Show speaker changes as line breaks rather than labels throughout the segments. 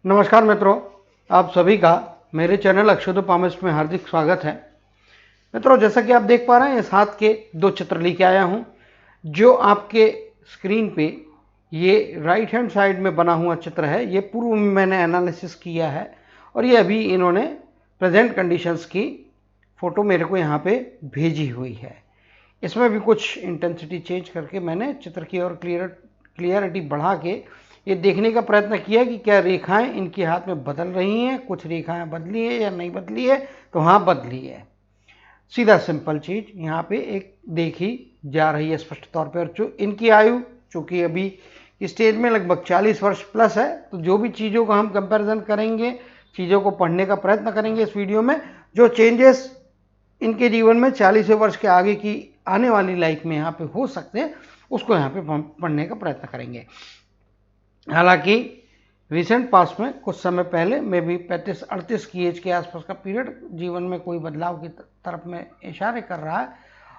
नमस्कार मित्रों, आप सभी का मेरे चैनल अक्षतोपामिस्ट में हार्दिक स्वागत है। मित्रों, जैसा कि आप देख पा रहे हैं, इस हाथ के दो चित्र लेके आया हूं। जो आपके स्क्रीन पे ये राइट हैंड साइड में बना हुआ चित्र है, ये पूर्व में मैंने एनालिसिस किया है और ये अभी इन्होंने प्रेजेंट कंडीशंस की फ़ोटो मेरे को यहाँ पे भेजी हुई है। इसमें भी कुछ इंटेंसिटी चेंज करके मैंने चित्र की और क्लियरिटी बढ़ा के ये देखने का प्रयत्न किया कि क्या रेखाएं इनके हाथ में बदल रही हैं, कुछ रेखाएं बदली है या नहीं बदली है। तो हाँ, बदली है। सीधा सिंपल चीज यहाँ पे एक देखी जा रही है स्पष्ट तौर पर। और जो इनकी आयु चूंकि अभी स्टेज में लगभग 40 वर्ष प्लस है, तो जो भी चीज़ों का हम कंपैरिजन करेंगे, चीज़ों को पढ़ने का प्रयत्न करेंगे इस वीडियो में, जो चेंजेस इनके जीवन में 40 वर्ष के आगे की आने वाली लाइफ में यहाँ पे हो सकते हैं, उसको यहाँ पे पढ़ने का प्रयत्न करेंगे। हालांकि रिसेंट पास्ट में कुछ समय पहले में भी 35-38 की एज के आसपास का पीरियड जीवन में कोई बदलाव की तरफ में इशारे कर रहा है।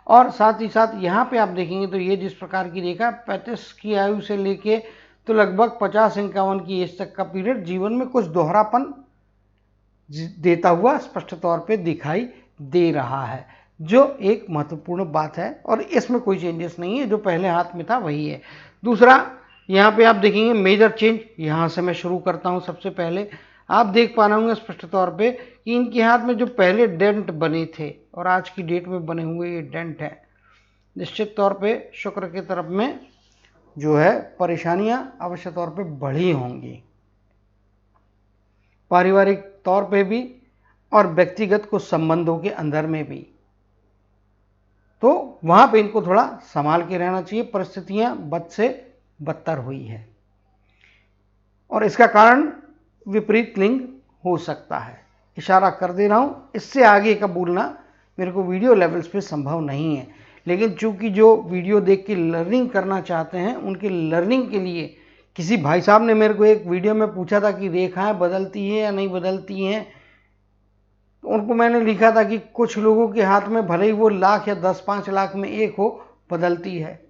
और साथ ही साथ यहाँ पे आप देखेंगे तो ये जिस प्रकार की रेखा 35 की आयु से लेके तो लगभग 50-51 की एज तक का पीरियड जीवन में कुछ दोहरापन देता हुआ स्पष्ट तौर पे दिखाई दे रहा है, जो एक महत्वपूर्ण बात है। और इसमें कोई चेंजेस नहीं है, जो पहले हाथ में था वही है। दूसरा, यहाँ पे आप देखेंगे मेजर चेंज, यहाँ से मैं शुरू करता हूँ। सबसे पहले आप देख पा रहे होंगे स्पष्ट तौर पे कि इनके हाथ में जो पहले डेंट बने थे और आज की डेट में बने हुए ये डेंट है, निश्चित तौर पे शुक्र की तरफ में जो है परेशानियां अवश्य तौर पे बढ़ी होंगी, पारिवारिक तौर पे भी और व्यक्तिगत कुछ संबंधों के अंदर में भी। तो वहां पे इनको थोड़ा संभाल के रहना चाहिए। परिस्थितियां बद से बदतर हुई है और इसका कारण विपरीत लिंग हो सकता है। इशारा कर दे रहा हूं, इससे आगे का बोलना मेरे को वीडियो लेवल्स पे संभव नहीं है, लेकिन चूंकि जो वीडियो देख के लर्निंग करना चाहते हैं, उनके लर्निंग के लिए किसी भाई साहब ने मेरे को एक वीडियो में पूछा था कि रेखाएं बदलती है या नहीं बदलती हैं। तो उनको मैंने लिखा था कि कुछ लोगों के हाथ में भले ही वो लाख या 10-5 लाख में एक हो, बदलती है।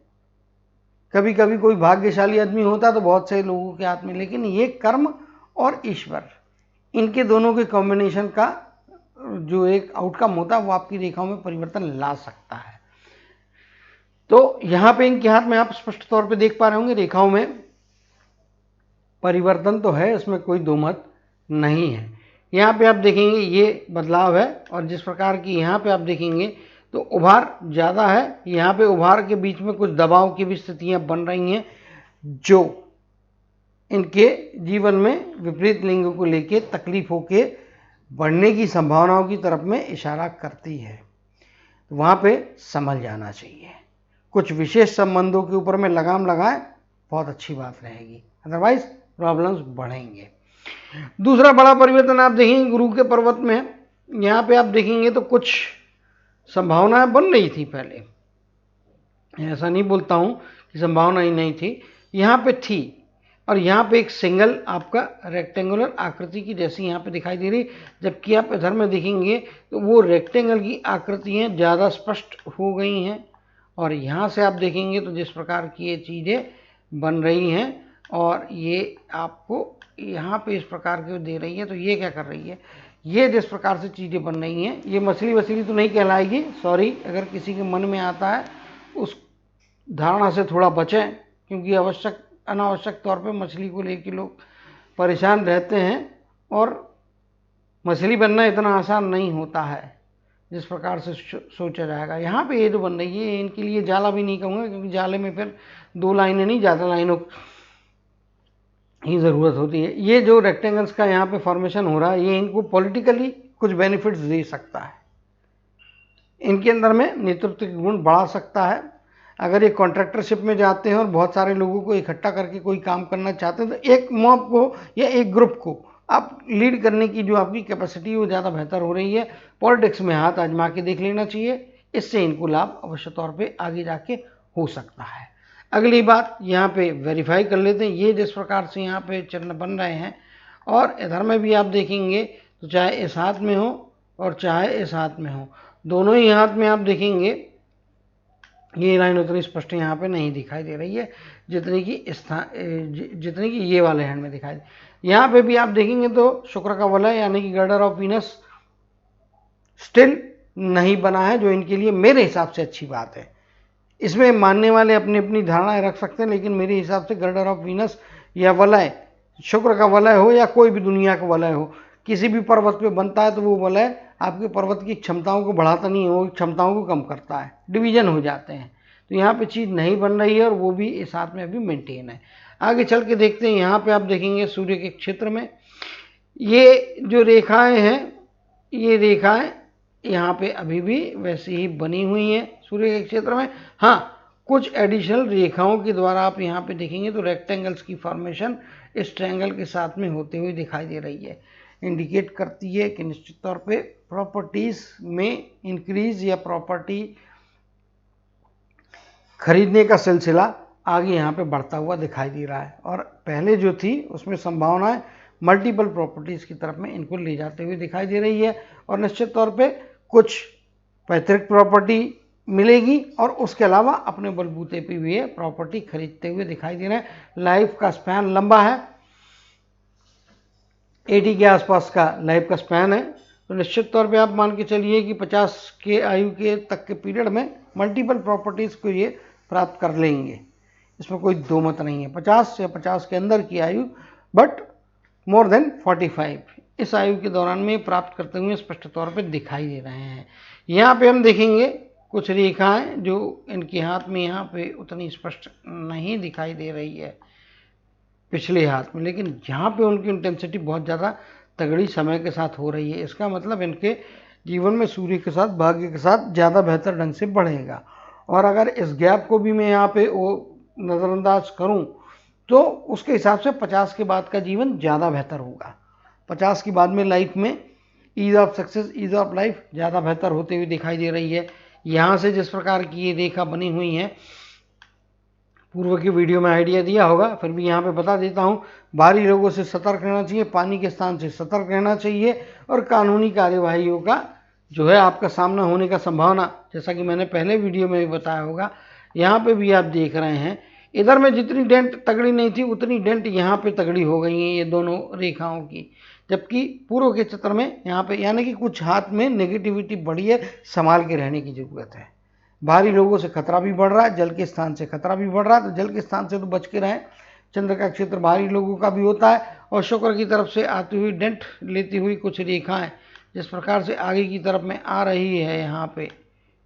कभी कभी कोई भाग्यशाली आदमी होता तो बहुत से लोगों के हाथ में, लेकिन ये कर्म और ईश्वर, इनके दोनों के कॉम्बिनेशन का जो एक आउटकम होता है वो आपकी रेखाओं में परिवर्तन ला सकता है। तो यहाँ पे इनके हाथ में आप स्पष्ट तौर पे देख पा रहे होंगे रेखाओं में परिवर्तन तो है, इसमें कोई दो मत नहीं है। यहाँ पे आप देखेंगे ये बदलाव है और जिस प्रकार की यहाँ पे आप देखेंगे तो उभार ज़्यादा है। यहाँ पे उभार के बीच में कुछ दबाव की भी स्थितियाँ बन रही हैं, जो इनके जीवन में विपरीत लिंग को लेके तकलीफों के बढ़ने की संभावनाओं की तरफ में इशारा करती है। तो वहाँ पे समझ जाना चाहिए। कुछ विशेष संबंधों के ऊपर में लगाम लगाए, बहुत अच्छी बात रहेगी, अदरवाइज प्रॉब्लम्स बढ़ेंगे। दूसरा बड़ा परिवर्तन आप देखेंगे गुरु के पर्वत में। यहाँ पे आप देखेंगे तो कुछ संभावनाएं बन रही थी पहले, ऐसा नहीं बोलता हूँ कि संभावना ही नहीं थी, यहाँ पे थी। और यहाँ पे एक सिंगल आपका रेक्टेंगुलर आकृति की जैसी यहाँ पे दिखाई दे रही, जबकि आप इधर में देखेंगे तो वो रेक्टेंगल की आकृतियाँ ज़्यादा स्पष्ट हो गई हैं। और यहाँ से आप देखेंगे तो जिस प्रकार की ये चीज़ें बन रही हैं और ये आपको यहाँ पे इस प्रकार के दे रही है, तो ये क्या कर रही है, ये जिस प्रकार से चीज़ें बन रही हैं, ये मछली वछली तो नहीं कहलाएगी, सॉरी अगर किसी के मन में आता है उस धारणा से थोड़ा बचें, क्योंकि अनावश्यक तौर पे मछली को लेके लोग परेशान रहते हैं और मछली बनना इतना आसान नहीं होता है जिस प्रकार से सोचा जाएगा। यहाँ पे ये जो बन रही है, इनके लिए जाला भी नहीं कहूँगा, क्योंकि जाले में फिर 2 लाइनें नहीं, ज़्यादा लाइनों ही ज़रूरत होती है। ये जो रेक्टेंगल्स का यहाँ पे फॉर्मेशन हो रहा है, ये इनको पॉलिटिकली कुछ बेनिफिट्स दे सकता है, इनके अंदर में नेतृत्व के गुण बढ़ा सकता है। अगर ये कॉन्ट्रैक्टरशिप में जाते हैं और बहुत सारे लोगों को इकट्ठा करके कोई काम करना चाहते हैं, तो एक मॉब को या एक ग्रुप को आप लीड करने की जो आपकी कैपेसिटी वो ज़्यादा बेहतर हो रही है। पॉलिटिक्स में हाथ आजमा के देख लेना चाहिए, इससे इनको लाभ अवश्य तौर पे आगे जाके हो सकता है। अगली बात यहाँ पे वेरीफाई कर लेते हैं। ये जिस प्रकार से यहाँ पे चिन्ह बन रहे हैं और इधर में भी आप देखेंगे तो चाहे इस हाथ में हो और चाहे इस हाथ में हो, दोनों ही हाथ में आप देखेंगे ये लाइन उतनी स्पष्ट यहाँ पे नहीं दिखाई दे रही है जितनी कि ये वाले हैंड में दिखाई दे। यहाँ पे भी आप देखेंगे तो शुक्र का वलय यानी कि गर्डर ऑफ वीनस स्टिल नहीं बना है, जो इनके लिए मेरे हिसाब से अच्छी बात है। इसमें मानने वाले अपनी अपनी धारणाएं रख सकते हैं, लेकिन मेरे हिसाब से गर्डर ऑफ वीनस या वलय, शुक्र का वलय हो या कोई भी दुनिया का वलय हो, किसी भी पर्वत पे बनता है तो वो वलय आपके पर्वत की क्षमताओं को बढ़ाता नहीं है, वो क्षमताओं को कम करता है, डिवीजन हो जाते हैं। तो यहाँ पे चीज़ नहीं बन रही है और वो भी इस हाथ में अभी मेंटेन है। आगे चल के देखते हैं। यहाँ पे आप देखेंगे सूर्य के क्षेत्र में ये जो रेखाएं हैं, ये रेखाएं यहाँ पे अभी भी वैसी ही बनी हुई हैं सूर्य के क्षेत्र में। हाँ, कुछ एडिशनल रेखाओं के द्वारा आप यहाँ पे देखेंगे तो रेक्टेंगल्स की फॉर्मेशन इस ट्रायंगल के साथ में होते हुए दिखाई दे रही है। इंडिकेट करती है कि निश्चित तौर पे प्रॉपर्टीज में इंक्रीज या प्रॉपर्टी खरीदने का सिलसिला आगे यहाँ पे बढ़ता हुआ दिखाई दे रहा है, और पहले जो थी उसमें संभावनाएं मल्टीपल प्रॉपर्टीज की तरफ में इनको ले जाते हुए दिखाई दे रही है। और निश्चित तौर पे कुछ पैतृक प्रॉपर्टी मिलेगी और उसके अलावा अपने बलबूते पे भी ये प्रॉपर्टी खरीदते हुए दिखाई दे रहे हैं। लाइफ का स्पैन लंबा है, 80 के आसपास का लाइफ का स्पैन है, तो निश्चित तौर पे आप मान के चलिए कि 50 के आयु के तक के पीरियड में मल्टीपल प्रॉपर्टीज़ को ये प्राप्त कर लेंगे, इसमें कोई दो मत नहीं है। 50 या 50 के अंदर की आयु, बट मोर देन 45 इस आयु के दौरान में प्राप्त करते हुए स्पष्ट तौर पे दिखाई दे रहे हैं। यहाँ पे हम देखेंगे कुछ रेखाएं जो इनके हाथ में यहाँ पे उतनी स्पष्ट नहीं दिखाई दे रही है पिछले हाथ में, लेकिन यहाँ पे उनकी इंटेंसिटी बहुत ज़्यादा तगड़ी समय के साथ हो रही है। इसका मतलब इनके जीवन में सूर्य के साथ भाग्य के साथ ज़्यादा बेहतर ढंग से बढ़ेगा। और अगर इस गैप को भी मैं यहाँ पे वो नज़रअंदाज करूँ तो उसके हिसाब से 50 के बाद का जीवन ज़्यादा बेहतर होगा। 50 के बाद में लाइफ में ease of success, ease of life ज़्यादा बेहतर होते हुए दिखाई दे रही है। यहाँ से जिस प्रकार की ये रेखा बनी हुई है, पूर्व की वीडियो में आइडिया दिया होगा, फिर भी यहाँ पे बता देता हूँ। बाहरी लोगों से सतर्क रहना चाहिए, पानी के स्थान से सतर्क रहना चाहिए, और कानूनी कार्यवाहियों का जो है आपका सामना होने का संभावना, जैसा कि मैंने पहले वीडियो में भी बताया होगा, यहाँ पे भी आप देख रहे हैं। इधर में जितनी डेंट तगड़ी नहीं थी उतनी डेंट यहाँ पे तगड़ी हो गई है ये दोनों रेखाओं की, जबकि पूर्व के चित्र में यहाँ पे यानी कि कुछ हाथ में नेगेटिविटी बढ़ी है, संभाल के रहने की जरूरत है। बाहरी लोगों से खतरा भी बढ़ रहा है, जल के स्थान से खतरा भी बढ़ रहा है, तो जल के स्थान से तो बच के रहें। चंद्र का क्षेत्र बाहरी लोगों का भी होता है, और शुक्र की तरफ से आती हुई डेंट लेती हुई कुछ रेखाएं जिस प्रकार से आगे की तरफ में आ रही है, यहाँ पे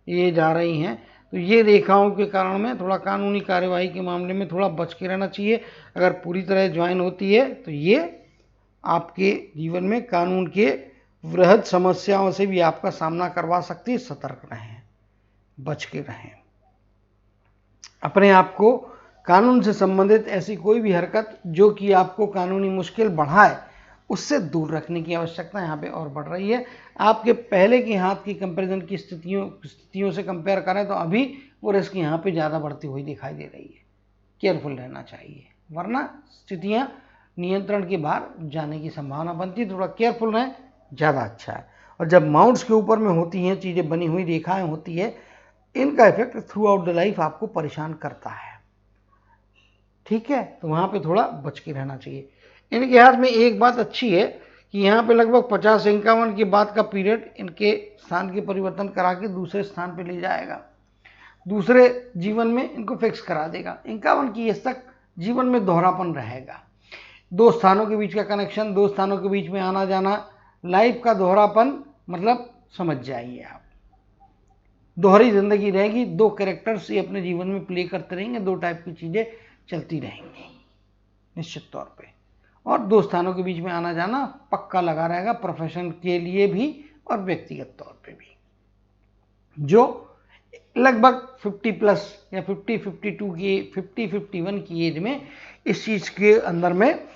ये जा रही हैं, तो ये रेखाओं के कारण में थोड़ा कानूनी कार्यवाही के मामले में थोड़ा बच के रहना चाहिए। अगर पूरी तरह ज्वाइन होती है तो ये आपके जीवन में कानून के वृहद समस्याओं से भी आपका सामना करवा सकती है। सतर्क रहें, बच के रहें। अपने आप को कानून से संबंधित ऐसी कोई भी हरकत जो कि आपको कानूनी मुश्किल बढ़ाए, उससे दूर रखने की आवश्यकता यहाँ पे और बढ़ रही है। आपके पहले के हाथ की कंपैरिजन की स्थितियों से कंपेयर करें तो अभी वो रिस्क यहाँ पे ज़्यादा बढ़ती हुई दिखाई दे रही है। केयरफुल रहना चाहिए, वरना स्थितियाँ नियंत्रण के बाहर जाने की संभावना बनती है। थोड़ा केयरफुल रहें, ज़्यादा अच्छा है। और जब माउंट्स के ऊपर में होती हैं चीज़ें, बनी हुई रेखाएँ होती है, इनका effect through out the life आपको परेशान करता है, ठीक है, तो वहाँ पे थोड़ा बच के रहना चाहिए। इनके हाथ में एक बात अच्छी है कि यहाँ पे लगभग 50-51 के बाद का पीरियड इनके स्थान के परिवर्तन करा के दूसरे स्थान पे ले जाएगा, दूसरे जीवन में इनको फिक्स करा देगा। 51 की एज तक जीवन में दोहरापन रहेगा, दो स्थानों के बीच का कनेक्शन, दो स्थानों के बीच में आना जाना, लाइफ का दोहरापन, मतलब समझ जाइए आप, दोहरी जिंदगी रहेगी। दो कैरेक्टर्स ये अपने जीवन में प्ले करते रहेंगे, दो टाइप की चीज़ें चलती रहेंगी निश्चित तौर पे, और दो स्थानों के बीच में आना जाना पक्का लगा रहेगा, प्रोफेशन के लिए भी और व्यक्तिगत तौर पे भी। जो लगभग 50 प्लस या 50-52 की 50-51 की एज में इस चीज़ के अंदर में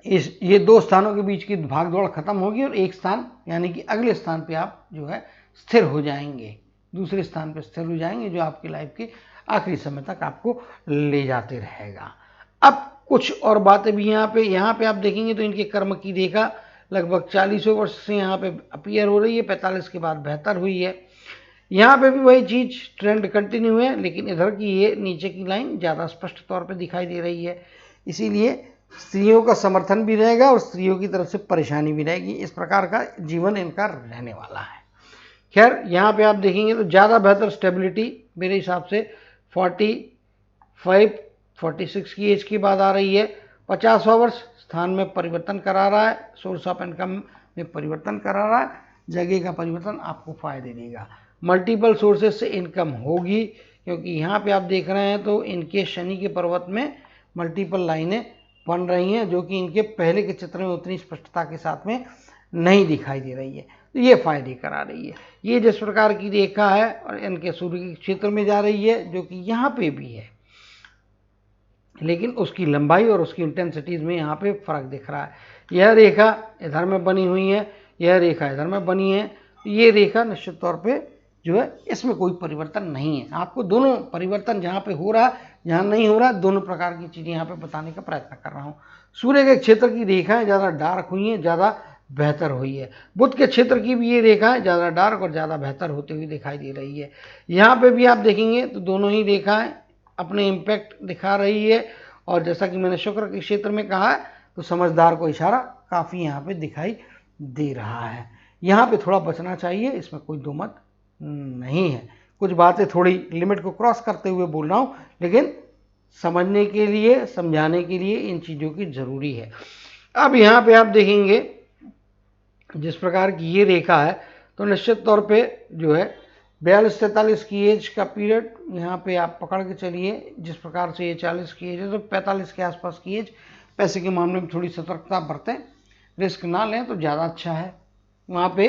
ये दो स्थानों के बीच की भागदौड़ खत्म होगी और एक स्थान यानी कि अगले स्थान पे आप जो है स्थिर हो जाएंगे, दूसरे स्थान पे स्थिर हो जाएंगे, जो आपकी लाइफ के आखिरी समय तक आपको ले जाते रहेगा। अब कुछ और बातें भी यहाँ पे आप देखेंगे तो इनके कर्म की रेखा लगभग 40 वर्ष से यहाँ पे अपीयर हो रही है, 45 के बाद बेहतर हुई है। यहाँ पे भी वही चीज़ ट्रेंड कंटिन्यू है, लेकिन इधर की ये नीचे की लाइन ज़्यादा स्पष्ट तौर पे दिखाई दे रही है। इसीलिए स्त्रियों का समर्थन भी रहेगा और स्त्रियों की तरफ से परेशानी भी रहेगी। इस प्रकार का जीवन इनका रहने वाला है। खैर यहाँ पे आप देखेंगे तो ज़्यादा बेहतर स्टेबिलिटी मेरे हिसाब से 45-46 की एज की बात आ रही है। 50वां वर्ष स्थान में परिवर्तन करा रहा है, सोर्स ऑफ इनकम में परिवर्तन करा रहा है, जगह का परिवर्तन आपको फायदे देगा। मल्टीपल सोर्सेज से इनकम होगी, क्योंकि यहाँ पे आप देख रहे हैं तो इनके शनि के पर्वत में मल्टीपल लाइनें बन रही हैं, जो कि इनके पहले के चित्र में उतनी स्पष्टता के साथ में नहीं दिखाई दे रही है। तो ये फायदे करा रही है। ये जिस प्रकार की रेखा है और इनके सूर्य के क्षेत्र में जा रही है, जो कि यहाँ पे भी है, लेकिन उसकी लंबाई और उसकी इंटेंसिटीज में यहाँ पे फर्क दिख रहा है। यह रेखा इधर में बनी हुई है, यह रेखा इधर में बनी है। ये रेखा निश्चित तौर पे जो है इसमें कोई परिवर्तन नहीं है। आपको दोनों परिवर्तन जहाँ पे हो रहा है, जहाँ नहीं हो रहा है, दोनों प्रकार की चीज़ें यहाँ पे बताने का प्रयत्न कर रहा हूँ। सूर्य के क्षेत्र की रेखाएं ज़्यादा डार्क हुई हैं, ज़्यादा बेहतर हुई है। बुध के क्षेत्र की भी ये रेखाएं ज़्यादा डार्क और ज़्यादा बेहतर होती हुई दिखाई दे रही है। यहाँ पे भी आप देखेंगे तो दोनों ही रेखाएं अपने इम्पैक्ट दिखा रही है। और जैसा कि मैंने शुक्र के क्षेत्र में कहा है, तो समझदार को इशारा काफ़ी यहाँ पे दिखाई दे रहा है। यहाँ पे थोड़ा बचना चाहिए, इसमें कोई दो मत नहीं है। कुछ बातें थोड़ी लिमिट को क्रॉस करते हुए बोल रहा हूँ, लेकिन समझने के लिए, समझाने के लिए इन चीज़ों की ज़रूरी है। अब यहाँ पे आप देखेंगे जिस प्रकार की ये रेखा है, तो निश्चित तौर पे जो है 42-43 की एज का पीरियड यहाँ पे आप पकड़ के चलिए। जिस प्रकार से ये 40 की एज है, तो 45 के आसपास की एज। पैसे के मामले में थोड़ी सतर्कता बरतें, रिस्क ना लें तो ज़्यादा अच्छा है। वहाँ पे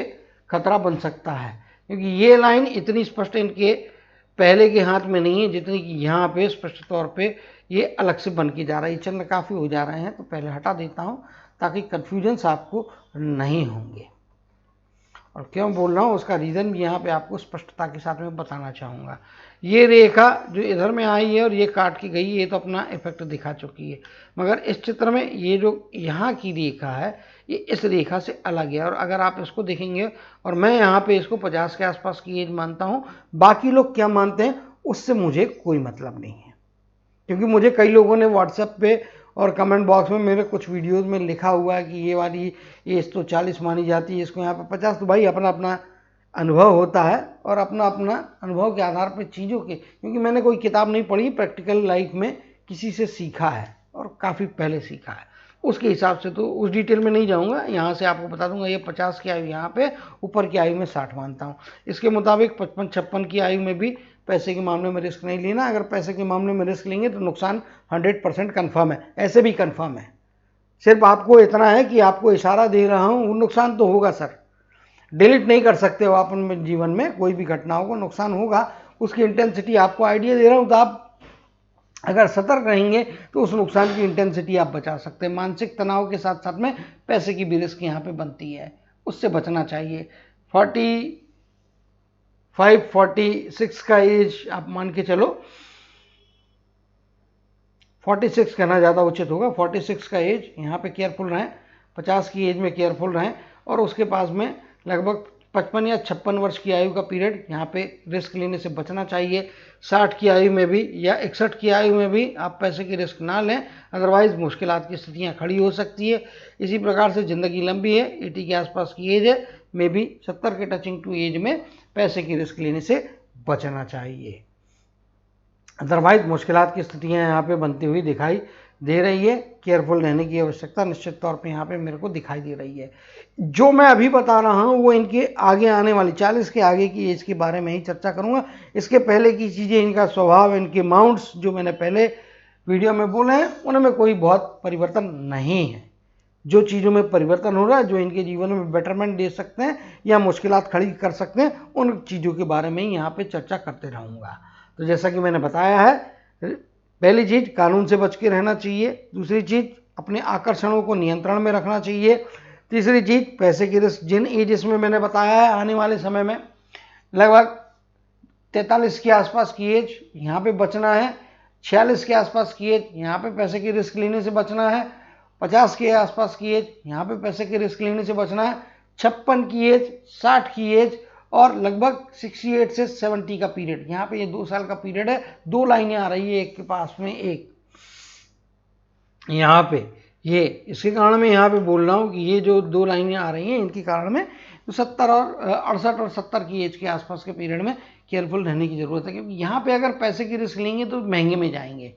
खतरा बन सकता है, क्योंकि ये लाइन इतनी स्पष्ट इनके पहले के हाथ में नहीं है जितनी कि यहाँ पे स्पष्ट तौर पे ये अलग से बन के जा रहा है। चंद्र काफ़ी हो जा रहे हैं, तो पहले हटा देता हूँ ताकि कन्फ्यूजन्स आपको नहीं होंगे। और क्यों बोल रहा हूँ उसका रीज़न भी यहाँ पे आपको स्पष्टता के साथ में बताना चाहूँगा। ये रेखा जो इधर में आई है और ये काट के गई, ये तो अपना इफेक्ट दिखा चुकी है, मगर इस चित्र में ये जो यहाँ की रेखा है, ये इस रेखा से अलग है। और अगर आप इसको देखेंगे, और मैं यहाँ पे इसको 50 के आसपास की एज मानता हूँ, बाकी लोग क्या मानते हैं उससे मुझे कोई मतलब नहीं है। क्योंकि मुझे कई लोगों ने व्हाट्सएप पे और कमेंट बॉक्स में मेरे कुछ वीडियोस में लिखा हुआ है कि ये वाली एज तो 40 मानी जाती है, इसको यहाँ पे 50। तो भाई अपना अपना अनुभव होता है, और अपना अपना अनुभव के आधार पर चीज़ों के, क्योंकि मैंने कोई किताब नहीं पढ़ी, प्रैक्टिकल लाइफ में किसी से सीखा है और काफ़ी पहले सीखा है, उसके हिसाब से तो उस डिटेल में नहीं जाऊँगा। यहाँ से आपको बता दूंगा, ये 50 की आयु यहाँ पे, ऊपर की आयु में 60 मानता हूँ। इसके मुताबिक 55-56 की आयु में भी पैसे के मामले में रिस्क नहीं लेना। अगर पैसे के मामले में रिस्क लेंगे तो नुकसान 100% कन्फर्म है, ऐसे भी कन्फर्म है। सिर्फ आपको इतना है कि आपको इशारा दे रहा हूँ, वो नुकसान तो होगा सर, डिलीट नहीं कर सकते हो आप अपने जीवन में, कोई भी घटनाओं को नुकसान होगा, उसकी इंटेंसिटी आपको आइडिया दे रहा हूँ। तो आप अगर सतर्क रहेंगे तो उस नुकसान की इंटेंसिटी आप बचा सकते हैं। मानसिक तनाव के साथ साथ में पैसे की भी रिस्क यहाँ पे बनती है, उससे बचना चाहिए। 45-46 का एज आप मान के चलो, 46 कहना ज़्यादा उचित होगा। 46 का एज यहाँ पे केयरफुल रहें, 50 की एज में केयरफुल रहें, और उसके पास में लगभग 55 या 56 वर्ष की आयु का पीरियड, यहाँ पे रिस्क लेने से बचना चाहिए। 60 की आयु में भी या 61 की आयु में भी आप पैसे की रिस्क ना लें, अदरवाइज मुश्किलात की स्थितियाँ खड़ी हो सकती है। इसी प्रकार से ज़िंदगी लंबी है, 80 के आसपास की एज है, में भी 70 के टचिंग टू एज में पैसे की रिस्क लेने से बचना चाहिए। अदरवाइज मुश्किलात की स्थितियाँ यहाँ पे बनती हुई दिखाई दे रही है। केयरफुल रहने की आवश्यकता निश्चित तौर पे यहाँ पे मेरे को दिखाई दे रही है। जो मैं अभी बता रहा हूँ वो इनके आगे आने वाली 40 के आगे की एज के बारे में ही चर्चा करूँगा। इसके पहले की चीज़ें, इनका स्वभाव, इनके माउंट्स जो मैंने पहले वीडियो में बोले हैं, उनमें कोई बहुत परिवर्तन नहीं है। जो चीज़ों में परिवर्तन हो रहा है, जो इनके जीवन में बेटरमेंट दे सकते हैं या मुश्किलात खड़ी कर सकते हैं, उन चीज़ों के बारे में ही यहाँ पे चर्चा करते रहूँगा। तो जैसा कि मैंने बताया है, पहली चीज़ कानून से बच के रहना चाहिए। दूसरी चीज़ अपने आकर्षणों को नियंत्रण में रखना चाहिए। तीसरी चीज़ पैसे की रिस्क, जिन एजेस में मैंने बताया है आने वाले समय में लगभग 43 के आसपास की एज, यहाँ पे बचना है। 46 के आसपास की एज, यहाँ पे पैसे की रिस्क लेने से बचना है। 50 के आसपास की एज, यहाँ पे पैसे की रिस्क लेने से बचना है। 56 की एज, 60 की एज, और लगभग 68 से 70 का पीरियड, यहाँ पे ये 2 साल का पीरियड है। 2 लाइनें आ रही है एक के पास में एक, यहाँ पे ये इसके कारण मैं यहाँ पे बोल रहा हूँ कि ये जो 2 लाइनें आ रही हैं इनके कारण में तो 70 और 68 और 70 की एज के आसपास के पीरियड में केयरफुल रहने की ज़रूरत है, क्योंकि यहाँ पे अगर पैसे की रिस्क लेंगे तो महंगे में जाएंगे।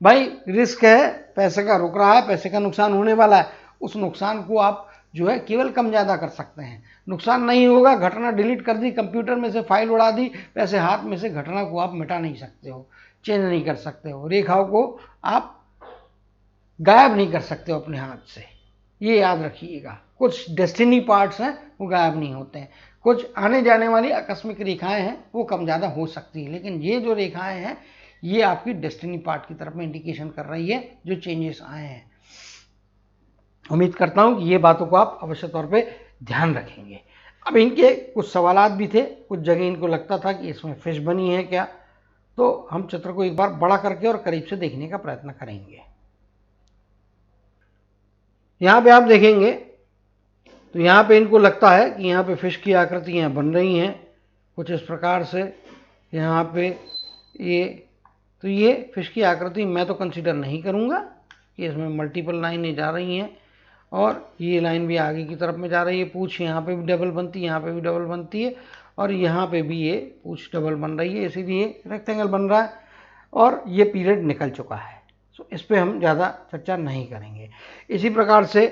भाई रिस्क है, पैसे का रुक रहा है, पैसे का नुकसान होने वाला है, उस नुकसान को आप जो है केवल कम ज़्यादा कर सकते हैं। नुकसान नहीं होगा, घटना डिलीट कर दी, कंप्यूटर में से फाइल उड़ा दी, पैसे हाथ में से, घटना को आप मिटा नहीं सकते हो, चेंज नहीं कर सकते हो, रेखाओं को आप गायब नहीं कर सकते हो अपने हाथ से, ये याद रखिएगा। कुछ डेस्टिनी पार्ट्स हैं वो गायब नहीं होते हैं, कुछ आने जाने वाली आकस्मिक रेखाएं हैं वो कम ज़्यादा हो सकती है, लेकिन ये जो रेखाएं हैं ये आपकी डेस्टिनी पार्ट की तरफ में इंडिकेशन कर रही है जो चेंजेस आए हैं। उम्मीद करता हूं कि ये बातों को आप अवश्य तौर पे ध्यान रखेंगे। अब इनके कुछ सवालात भी थे, कुछ जगह इनको लगता था कि इसमें फिश बनी है क्या, तो हम चित्र को एक बार बड़ा करके और करीब से देखने का प्रयत्न करेंगे। यहाँ पे आप देखेंगे तो यहाँ पे इनको लगता है कि यहाँ पे फिश की आकृतियाँ बन रही हैं कुछ इस प्रकार से। यहाँ पे ये फिश की आकृति मैं तो कंसीडर नहीं करूँगा कि इसमें मल्टीपल लाइनें जा रही हैं, और ये लाइन भी आगे की तरफ में जा रही है। पूछ यहाँ पे भी डबल बनती है, यहाँ पे भी डबल बनती है, और यहाँ पे भी ये पूछ डबल बन रही है, इसीलिए रेक्टेंगल बन रहा है, और ये पीरियड निकल चुका है। सो इस पर हम ज़्यादा चर्चा नहीं करेंगे। इसी प्रकार से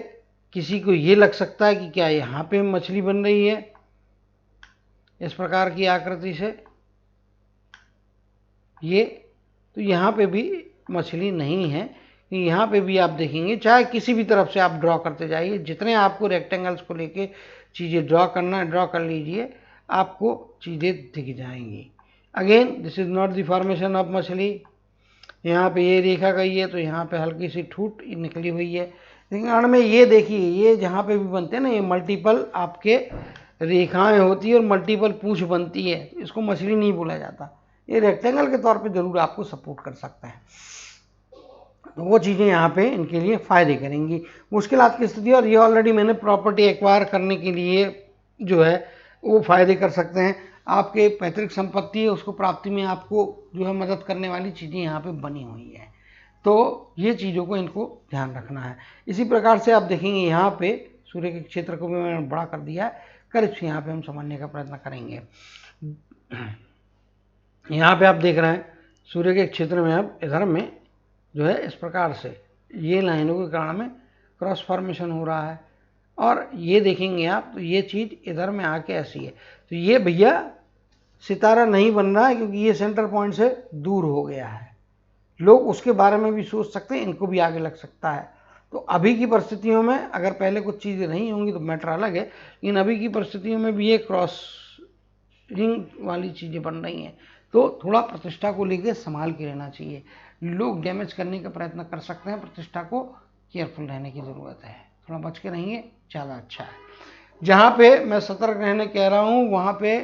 किसी को ये लग सकता है कि क्या यहाँ पे मछली बन रही है इस प्रकार की आकृति से, ये तो यहाँ पे भी मछली नहीं है। यहाँ पे भी आप देखेंगे, चाहे किसी भी तरफ से आप ड्रॉ करते जाइए, जितने आपको रेक्टेंगल्स को लेके चीज़ें ड्रॉ करना है ड्रॉ कर लीजिए, आपको चीज़ें दिख जाएंगी। Again this is not the formation of मछली। यहाँ पे ये रेखा गई है तो यहाँ पे हल्की सी ठूट निकली हुई है, लेकिन में ये देखिए ये जहाँ पे भी बनते हैं ना, ये मल्टीपल आपके रेखाएं होती है और मल्टीपल पूंछ बनती है, इसको मछली नहीं बोला जाता। ये रेक्टेंगल के तौर पे जरूर आपको सपोर्ट कर सकता है, तो वो चीज़ें यहाँ पे इनके लिए फ़ायदे करेंगी। मुश्किलात की स्थिति, और ये ऑलरेडी मैंने प्रॉपर्टी एक्वायर करने के लिए जो है वो फ़ायदे कर सकते हैं। आपके पैतृक संपत्ति है उसको प्राप्ति में आपको जो है मदद करने वाली चीज़ें यहाँ पे बनी हुई हैं, तो ये चीज़ों को इनको ध्यान रखना है। इसी प्रकार से आप देखेंगे यहाँ पे सूर्य के क्षेत्र को भी मैंने बड़ा कर दिया है, करीब से यहाँ पे हम समझने का प्रयत्न करेंगे। यहाँ पे आप देख रहे हैं सूर्य के क्षेत्र में अब इधर में जो है इस प्रकार से ये लाइनों के कारण में क्रॉस फॉर्मेशन हो रहा है, और ये देखेंगे आप तो ये चीज़ इधर में आके ऐसी है, तो ये भैया सितारा नहीं बन रहा है क्योंकि ये सेंटर पॉइंट से दूर हो गया है। लोग उसके बारे में भी सोच सकते हैं, इनको भी आगे लग सकता है। तो अभी की परिस्थितियों में अगर पहले कुछ चीज़ें नहीं होंगी तो मैटर अलग है, लेकिन अभी की परिस्थितियों में भी ये क्रॉस रिंग वाली चीज़ें बन रही हैं, तो थोड़ा प्रतिष्ठा को लेकर संभाल के रहना चाहिए। लोग डैमेज करने का प्रयत्न कर सकते हैं, प्रतिष्ठा को केयरफुल रहने की ज़रूरत है, थोड़ा बच के रहेंगे ज़्यादा अच्छा है। जहाँ पे मैं सतर्क रहने कह रहा हूँ वहाँ पे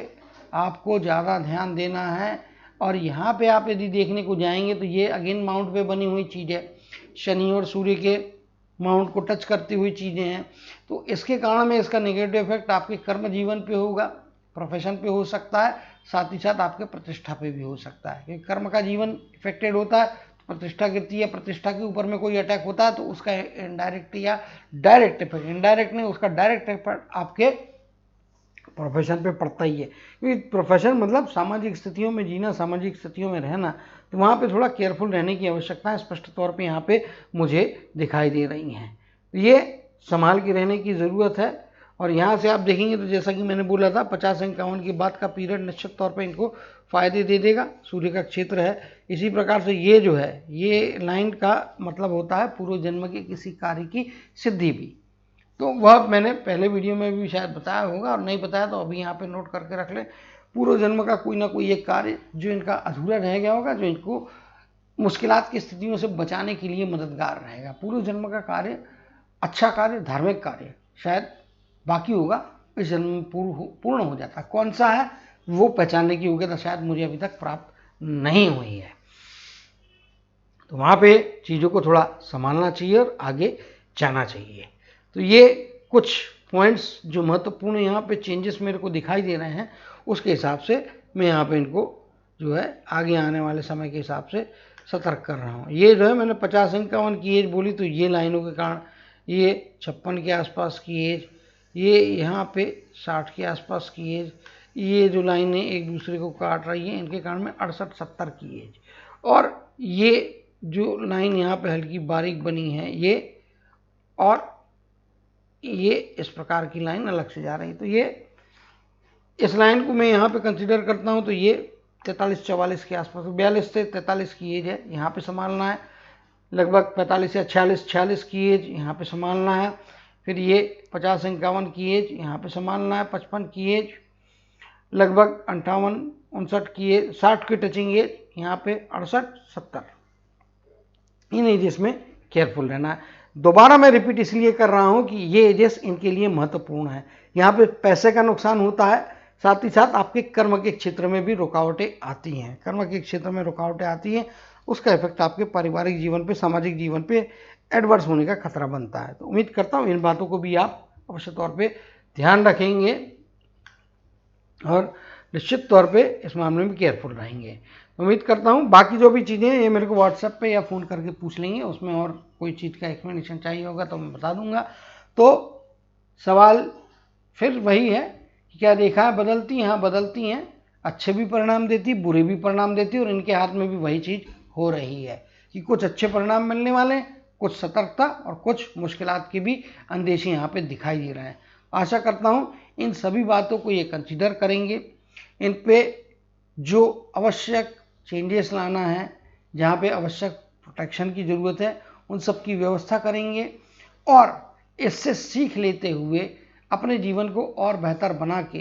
आपको ज़्यादा ध्यान देना है। और यहाँ पे आप यदि देखने को जाएंगे तो ये अगेन माउंट पे बनी हुई चीज़ है, शनि और सूर्य के माउंट को टच करती हुई चीज़ें हैं, तो इसके कारण में इसका नेगेटिव इफेक्ट आपके कर्म जीवन पे होगा, प्रोफेशन पे हो सकता है, साथ ही साथ आपके प्रतिष्ठा पे भी हो सकता है, क्योंकि कर्म का जीवन इफेक्टेड होता है तो प्रतिष्ठा गिरती है, प्रतिष्ठा के ऊपर में कोई अटैक होता है तो उसका इनडायरेक्ट या डायरेक्ट इफेक्ट, इनडायरेक्ट नहीं उसका डायरेक्ट इफेक्ट आपके प्रोफेशन पे पड़ता ही है, क्योंकि प्रोफेशन मतलब सामाजिक स्थितियों में जीना, सामाजिक स्थितियों में रहना, तो वहाँ पे थोड़ा केयरफुल रहने की आवश्यकता है, स्पष्ट तौर पे यहाँ पे मुझे दिखाई दे रही हैं, तो ये संभाल के रहने की ज़रूरत है। और यहाँ से आप देखेंगे तो जैसा कि मैंने बोला था 50-51 के बाद का पीरियड निश्चित तौर पर इनको फ़ायदे दे देगा, सूर्य का क्षेत्र है। इसी प्रकार से ये जो है ये लाइन का मतलब होता है पूर्व जन्म के किसी कार्य की सिद्धि भी, तो वह मैंने पहले वीडियो में भी शायद बताया होगा, और नहीं बताया तो अभी यहाँ पे नोट करके रख लें। पूर्व जन्म का कोई ना कोई एक कार्य जो इनका अधूरा रह गया होगा, जो इनको मुश्किलात की स्थितियों से बचाने के लिए मददगार रहेगा। पूर्व जन्म का कार्य, अच्छा कार्य, धार्मिक कार्य शायद बाकी होगा, इस जन्म में पूर्ण हो जाता है। कौन सा है वो पहचानने की योग्यता शायद मुझे अभी तक प्राप्त नहीं हुई है, तो वहाँ पे चीज़ों को थोड़ा संभालना चाहिए और आगे जाना चाहिए। तो ये कुछ पॉइंट्स जो महत्वपूर्ण यहाँ पे चेंजेस मेरे को दिखाई दे रहे हैं, उसके हिसाब से मैं यहाँ पे इनको जो है आगे आने वाले समय के हिसाब से सतर्क कर रहा हूँ। ये जो है मैंने 50-51 की एज बोली, तो ये लाइनों के कारण ये 56 के आसपास की एज, ये यहाँ पे 60 के आसपास की एज, ये जो लाइनें एक दूसरे को काट रही हैं इनके कारण में 68-70 की एज, और ये जो लाइन यहाँ पे हल्की बारीक बनी है ये, और ये इस प्रकार की लाइन अलग से जा रही है। तो ये इस लाइन को मैं यहाँ पे कंसिडर करता हूँ तो ये 43-44 के आसपास, 42 से 43 की एज है, यहाँ पे संभालना है। लगभग 45 या 46 की एज यहाँ पे संभालना है। फिर ये 50-51 की एज यहाँ पे संभालना है, 55 की एज, लगभग 58-59 की एज, 60 की टचिंग एज यहाँ पे, 68-70, इन एजेस में केयरफुल रहना है। दोबारा मैं रिपीट इसलिए कर रहा हूँ कि ये एजेस इनके लिए महत्वपूर्ण है। यहाँ पे पैसे का नुकसान होता है, साथ ही साथ आपके कर्म के क्षेत्र में भी रुकावटें आती हैं। कर्म के क्षेत्र में रुकावटें आती हैं, उसका इफेक्ट आपके पारिवारिक जीवन पे, सामाजिक जीवन पे एडवर्स होने का खतरा बनता है। तो उम्मीद करता हूँ इन बातों को भी आप अवश्य तौर पे ध्यान रखेंगे और निश्चित तौर पे इस मामले में केयरफुल रहेंगे। उम्मीद करता हूँ बाकी जो भी चीज़ें हैं ये मेरे को व्हाट्सएप पे या फ़ोन करके पूछ लेंगे, उसमें और कोई चीज़ का एक्सप्लेनेशन चाहिए होगा तो मैं बता दूंगा। तो सवाल फिर वही है कि क्या देखा है बदलती हैं? हाँ बदलती हैं, अच्छे भी परिणाम देती, बुरे भी परिणाम देती, और इनके हाथ में भी वही चीज़ हो रही है कि कुछ अच्छे परिणाम मिलने वाले हैं, कुछ सतर्कता और कुछ मुश्किलात की भी अंदेशे यहाँ पे दिखाई दे रहे हैं। आशा करता हूँ इन सभी बातों को ये कंसिडर करेंगे, इन पे जो आवश्यक चेंजेस लाना है, जहाँ पे आवश्यक प्रोटेक्शन की ज़रूरत है, उन सब की व्यवस्था करेंगे, और इससे सीख लेते हुए अपने जीवन को और बेहतर बना के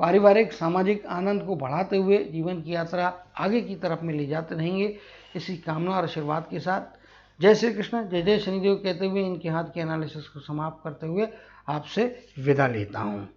पारिवारिक सामाजिक आनंद को बढ़ाते हुए जीवन की यात्रा आगे की तरफ में ले जाते रहेंगे। इसी कामना और आशीर्वाद के साथ जय श्री कृष्ण, जय जय शनिदेव कहते हुए इनके हाथ के एनालिसिस को समाप्त करते हुए आपसे विदा लेता हूँ।